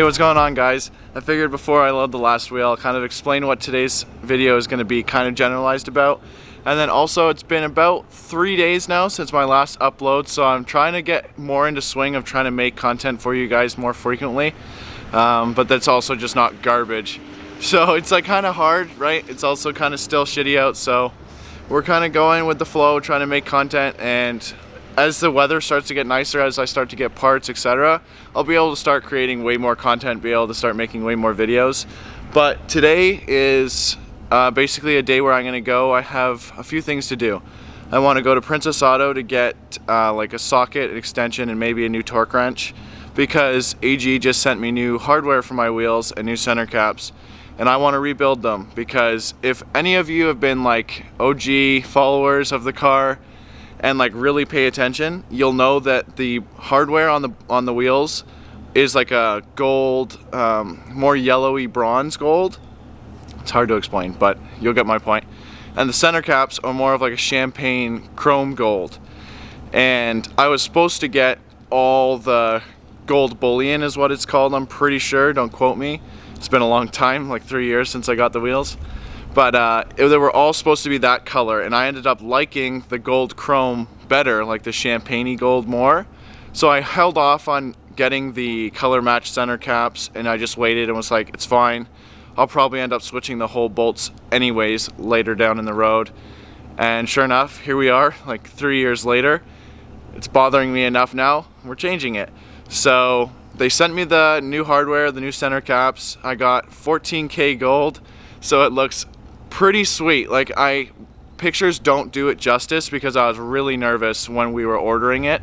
what's going on, guys? I figured before I load the last wheel, I'll kind of explain what today's video is going to be kind of generalized about. And then also, it's been about 3 days now since my last upload, so I'm trying to get more into swing of trying to make content for you guys more frequently. But that's also just not garbage. So it's like kind of hard, right? It's also kind of still shitty out, so we're kind of going with the flow, trying to make content, and as the weather starts to get nicer, as I start to get parts, etc., I'll be able to start creating way more content, be able to start making way more videos. But today is basically a day where I'm going to go. I have a few things to do. I want to go to Princess Auto to get like a socket, an extension, and maybe a new torque wrench, because AG just sent me new hardware for my wheels and new center caps, and I want to rebuild them. Because if any of you have been like OG followers of the car and like really pay attention, you'll know that the hardware on the wheels is like a gold, more yellowy bronze gold. It's hard to explain, but you'll get my point. And the center caps are more of like a champagne chrome gold. And I was supposed to get all the gold bullion is what it's called, I'm pretty sure, don't quote me. It's been a long time, like 3 years since I got the wheels. But they were all supposed to be that color, and I ended up liking the gold chrome better, like the champagne-y gold more. So I held off on getting the color match center caps, and I just waited and was like, it's fine. I'll probably end up switching the whole bolts anyways later down in the road. And sure enough, here we are, like 3 years later. It's bothering me enough now, we're changing it. So they sent me the new hardware, the new center caps. I got 14K gold, so it looks pretty sweet. Like, pictures don't do it justice, because I was really nervous when we were ordering it,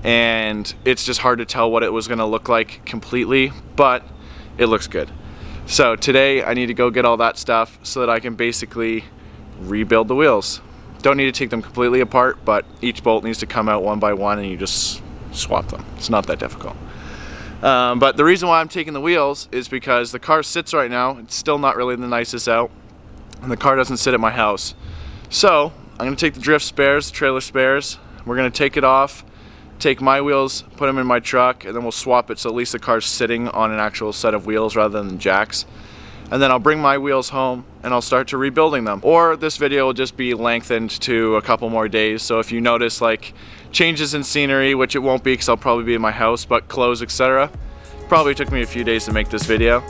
and it's just hard to tell what it was gonna look like completely, but it looks good. So today I need to go get all that stuff so that I can basically rebuild the wheels. Don't need to take them completely apart, but each bolt needs to come out one by one and you just swap them. It's not that difficult. But the reason why I'm taking the wheels is because the car sits right now. It's still not really the nicest out, and the car doesn't sit at my house. So I'm gonna take the drift spares, trailer spares. We're gonna take it off, take my wheels, put them in my truck, and then we'll swap it so at least the car's sitting on an actual set of wheels rather than jacks. And then I'll bring my wheels home and I'll start to rebuilding them. Or this video will just be lengthened to a couple more days. So if you notice like changes in scenery, which it won't be because I'll probably be in my house, but clothes, etc., probably took me a few days to make this video.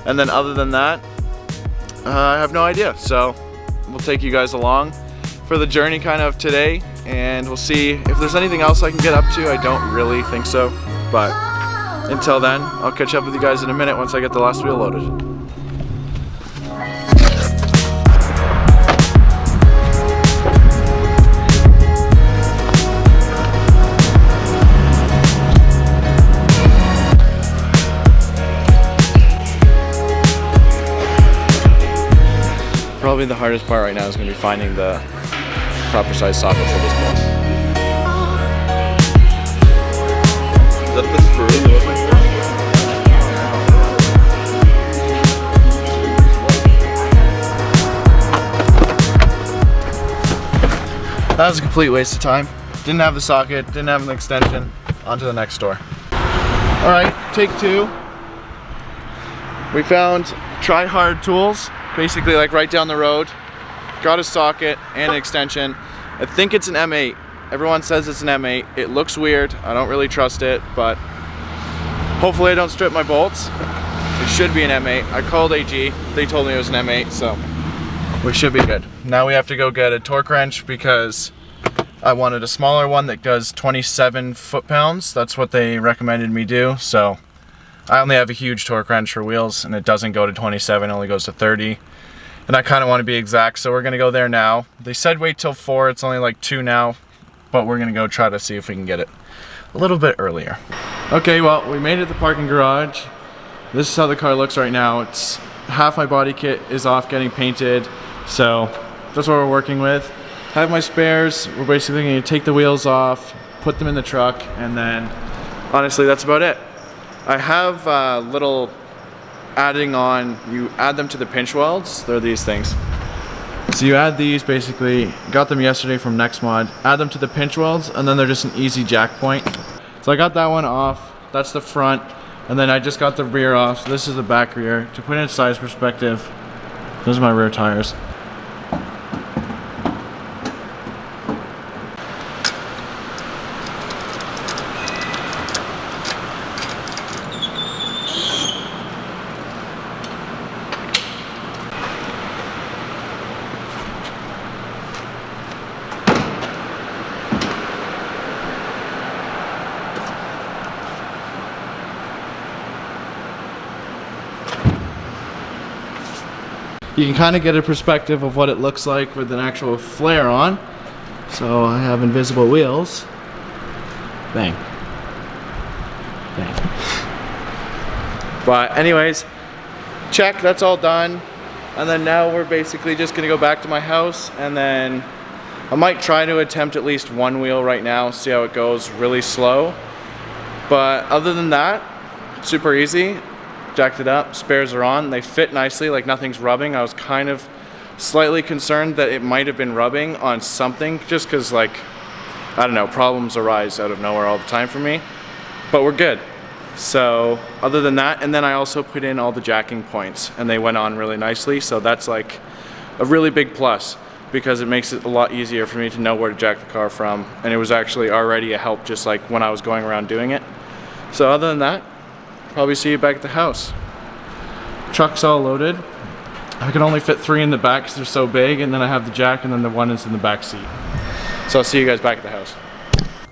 And then other than that, I have no idea. So we'll take you guys along for the journey kind of today, and we'll see if there's anything else I can get up to. I don't really think so, but until then, I'll catch up with you guys in a minute once I get the last wheel loaded. Probably the hardest part right now is going to be finding the proper size socket for this bolt. Is that the screw you're looking for? That was a complete waste of time. Didn't have the socket, didn't have an extension. On to the next door. Alright, take two. We found Try Hard tools. Basically like right down the road. Got a socket and an extension. I think it's an M8. Everyone says it's an M8. It looks weird. I don't really trust it, but hopefully I don't strip my bolts. It should be an M8. I called AG. They told me it was an M8, so we should be good. Now we have to go get a torque wrench because I wanted a smaller one that does 27 foot-pounds. That's what they recommended me do. So I only have a huge torque wrench for wheels, and it doesn't go to 27, it only goes to 30. And I kind of want to be exact, so we're going to go there now. They said wait till 4, it's only like 2 now, but we're going to go try to see if we can get it a little bit earlier. Okay, well, we made it to the parking garage. This is how the car looks right now. It's half my body kit is off getting painted, so that's what we're working with. I have my spares. We're basically going to take the wheels off, put them in the truck, and then honestly, that's about it. I have little adding on, you add them to the pinch welds. They're these things. So you add these, basically, got them yesterday from NextMod, add them to the pinch welds, and then they're just an easy jack point. So I got that one off. That's the front. And then I just got the rear off. So this is the back rear. To put it in size perspective, those are my rear tires. You can kind of get a perspective of what it looks like with an actual flare on. So I have invisible wheels. Bang. Bang. But anyways, check, that's all done. And then now we're basically just gonna go back to my house, and then I might try to attempt at least one wheel right now, see how it goes, really slow. But other than that, super easy. Jacked it up, spares are on, they fit nicely, like nothing's rubbing. I was kind of slightly concerned that it might have been rubbing on something, just because, like, I don't know, problems arise out of nowhere all the time for me, but we're good. So other than that, and then I also put in all the jacking points and they went on really nicely, so that's like a really big plus, because it makes it a lot easier for me to know where to jack the car from, and it was actually already a help just like when I was going around doing it. So other than that, probably see you back at the house. Truck's all loaded. I can only fit 3 in the back because they're so big, and then I have the jack, and then the one is in the back seat. So I'll see you guys back at the house.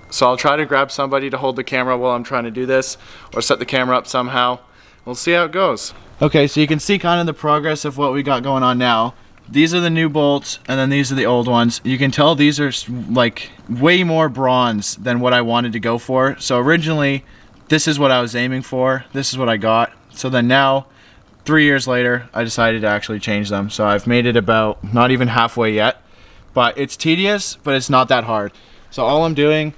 So I'll try to grab somebody to hold the camera while I'm trying to do this, or set the camera up somehow. We'll see how it goes. Okay, so you can see kind of the progress of what we got going on now. These are the new bolts, and then these are the old ones. You can tell these are like way more bronze than what I wanted to go for. So originally, this is what I was aiming for. This is what I got. So then now, 3 years later, I decided to actually change them. So I've made it about not even halfway yet, but it's tedious, but it's not that hard. So all I'm doing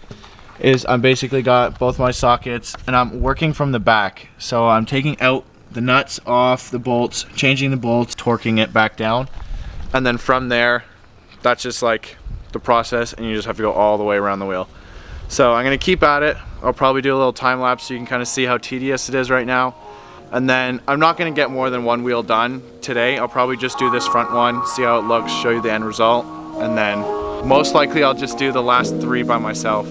is I'm basically got both my sockets, and I'm working from the back. So I'm taking out the nuts off the bolts, changing the bolts, torquing it back down. And then from there, that's just like the process, and you just have to go all the way around the wheel. So I'm gonna keep at it. I'll probably do a little time lapse so you can kind of see how tedious it is right now. And then I'm not gonna get more than one wheel done today. I'll probably just do this front one, see how it looks, show you the end result. And then most likely I'll just do the last 3 by myself.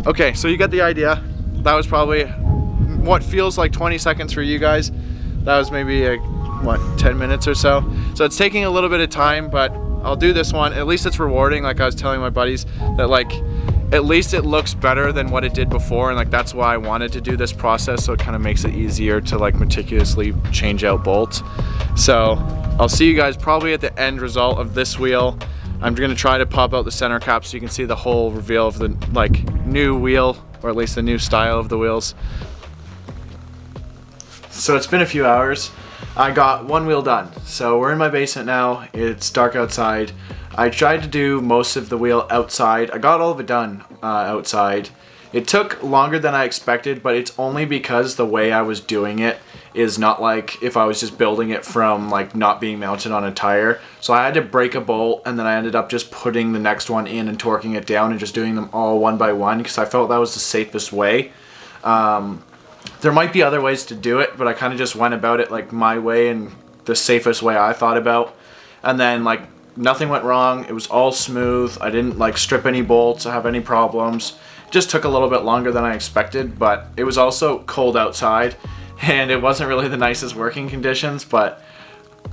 Okay, so you get the idea. That was probably what feels like 20 seconds for you guys. That was maybe what, 10 minutes or so. So it's taking a little bit of time, but I'll do this one. At least it's rewarding. Like I was telling my buddies that, like, at least it looks better than what it did before, and like that's why I wanted to do this process, so it kind of makes it easier to like meticulously change out bolts. So I'll see you guys probably at the end result of this wheel. I'm gonna try to pop out the center cap so you can see the whole reveal of the like new wheel, or at least the new style of the wheels. So it's been a few hours. I got one wheel done. So we're in my basement now. It's dark outside. I tried to do most of the wheel outside. I got all of it done outside. It took longer than I expected, but it's only because the way I was doing it is not like if I was just building it from like not being mounted on a tire. So I had to break a bolt, and then I ended up just putting the next one in and torquing it down and just doing them all one by one, because I felt that was the safest way. There might be other ways to do it, but I kind of just went about it like my way and the safest way I thought about. And then like nothing went wrong. It was all smooth. I didn't like strip any bolts or have any problems. It just took a little bit longer than I expected, but it was also cold outside, and it wasn't really the nicest working conditions. But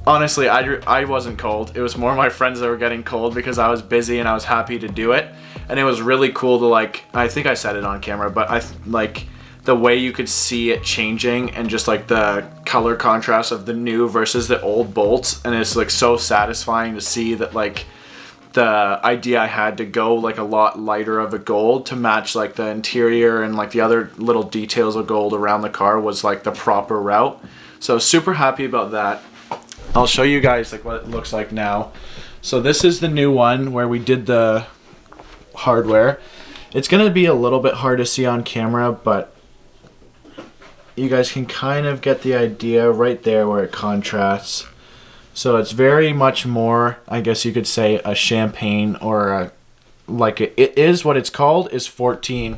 honestly, I wasn't cold. It was more my friends that were getting cold because I was busy and I was happy to do it. And it was really cool to like, I think I said it on camera, but I like the way you could see it changing and just like the color contrast of the new versus the old bolts. And it's like so satisfying to see that like the idea I had to go like a lot lighter of a gold to match like the interior and like the other little details of gold around the car was like the proper route. So super happy about that. I'll show you guys like what it looks like now. So this is the new one where we did the hardware. It's gonna be a little bit hard to see on camera, but you guys can kind of get the idea right there where it contrasts. So it's very much more, I guess you could say, a champagne, or a, like it is what it's called is 14.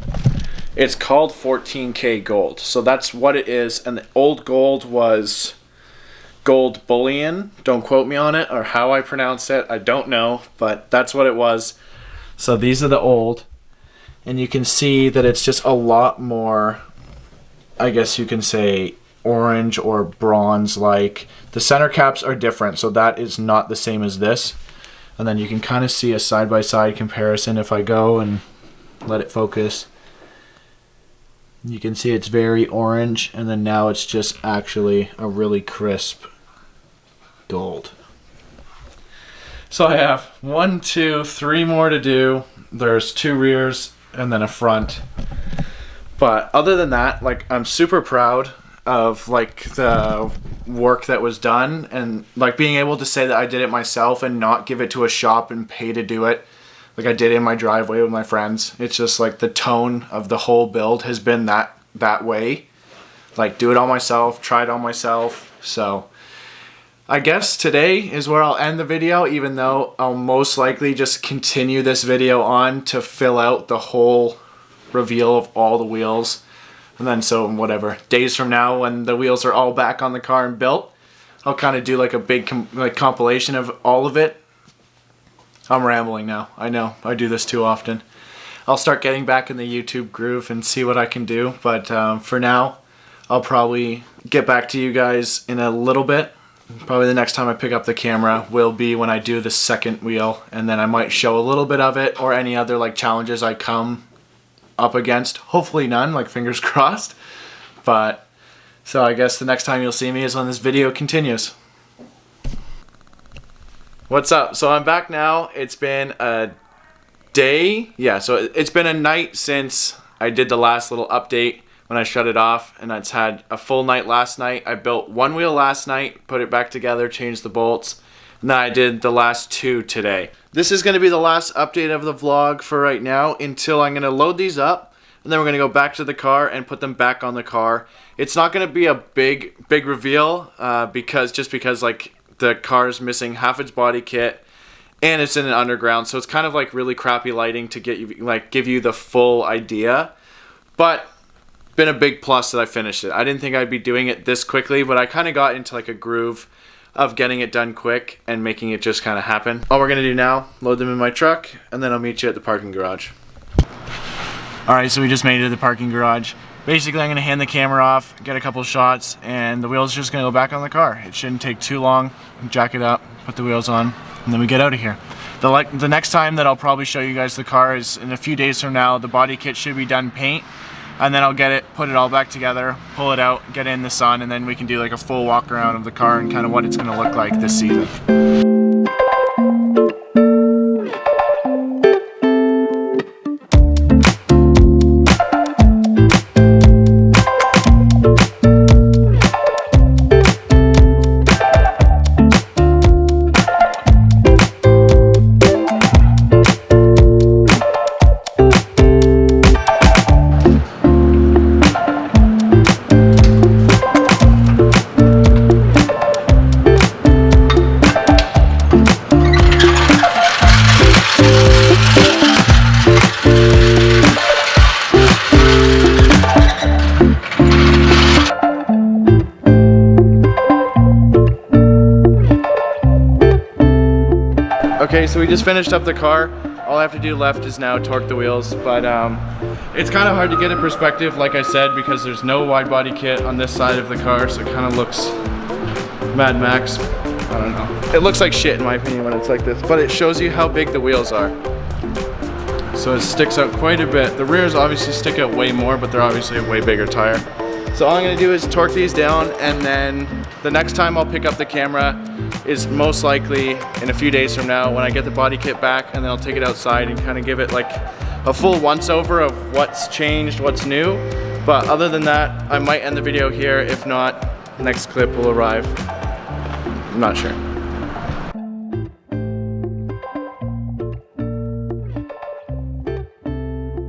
It's called 14K gold. So that's what it is. And the old gold was gold bullion. Don't quote me on it or how I pronounce it. I don't know, but that's what it was. So these are the old. And you can see that it's just a lot more, I guess you can say, orange or bronze like. The center caps are different, so that is not the same as this. And then you can kind of see a side-by-side comparison if I go and let it focus. You can see it's very orange, and then now it's just actually a really crisp gold. So I have 1, 2, 3 more to do. There's 2 rears and then a front. But other than that, like, I'm super proud of like the work that was done, and like being able to say that I did it myself and not give it to a shop and pay to do it like I did in my driveway with my friends. It's just like the tone of the whole build has been that way, like do it all myself, try it all myself. So I guess today is where I'll end the video, even though I'll most likely just continue this video on to fill out the whole reveal of all the wheels. And then so whatever, days from now when the wheels are all back on the car and built, I'll kind of do like a big compilation of all of it. I'm rambling now. I know, I do this too often. I'll start getting back in the YouTube groove and see what I can do. But for now, I'll probably get back to you guys in a little bit. Probably the next time I pick up the camera will be when I do the second wheel. And then I might show a little bit of it or any other like challenges I come up against. Hopefully none, like fingers crossed. But so I guess the next time you'll see me is when this video continues. What's up? So I'm back now. It's been a day. Yeah, so it's been a night since I did the last little update when I shut it off, and it's had a full night last night. I built one wheel last night, put it back together, changed the bolts, and then I did the last 2 today. This is going to be the last update of the vlog for right now until I'm going to load these up, and then we're going to go back to the car and put them back on the car. It's not going to be a big reveal because like the car's missing half its body kit and it's in an underground, so it's kind of like really crappy lighting to get you give you the full idea. But been a big plus that I finished it. I didn't think I'd be doing it this quickly, but I kind of got into like a groove of getting it done quick and making it just kind of happen. All we're gonna do now, load them in my truck, and then I'll meet you at the parking garage. Alright, so we just made it to the parking garage. Basically, I'm gonna hand the camera off, get a couple shots, and the wheels are just gonna go back on the car. It shouldn't take too long. Jack it up, put the wheels on, and then we get out of here. The next time that I'll probably show you guys the car is in a few days from now. The body kit should be done paint, and then I'll get it, put it all back together, pull it out, get it in the sun, and then we can do like a full walk around of the car and kind of what it's gonna look like this season. Okay, so we just finished up the car. All I have to do left is now torque the wheels, but it's kind of hard to get in perspective, like I said, because there's no wide body kit on this side of the car, so it kind of looks Mad Max. I don't know. It looks like shit in my opinion when it's like this, but it shows you how big the wheels are. So it sticks out quite a bit. The rears obviously stick out way more, but they're obviously a way bigger tire. So all I'm gonna do is torque these down, and then the next time I'll pick up the camera, is most likely in a few days from now when I get the body kit back, and then I'll take it outside and kind of give it like a full once over of what's changed, what's new. But other than that, I might end the video here. If not, next clip will arrive. I'm not sure.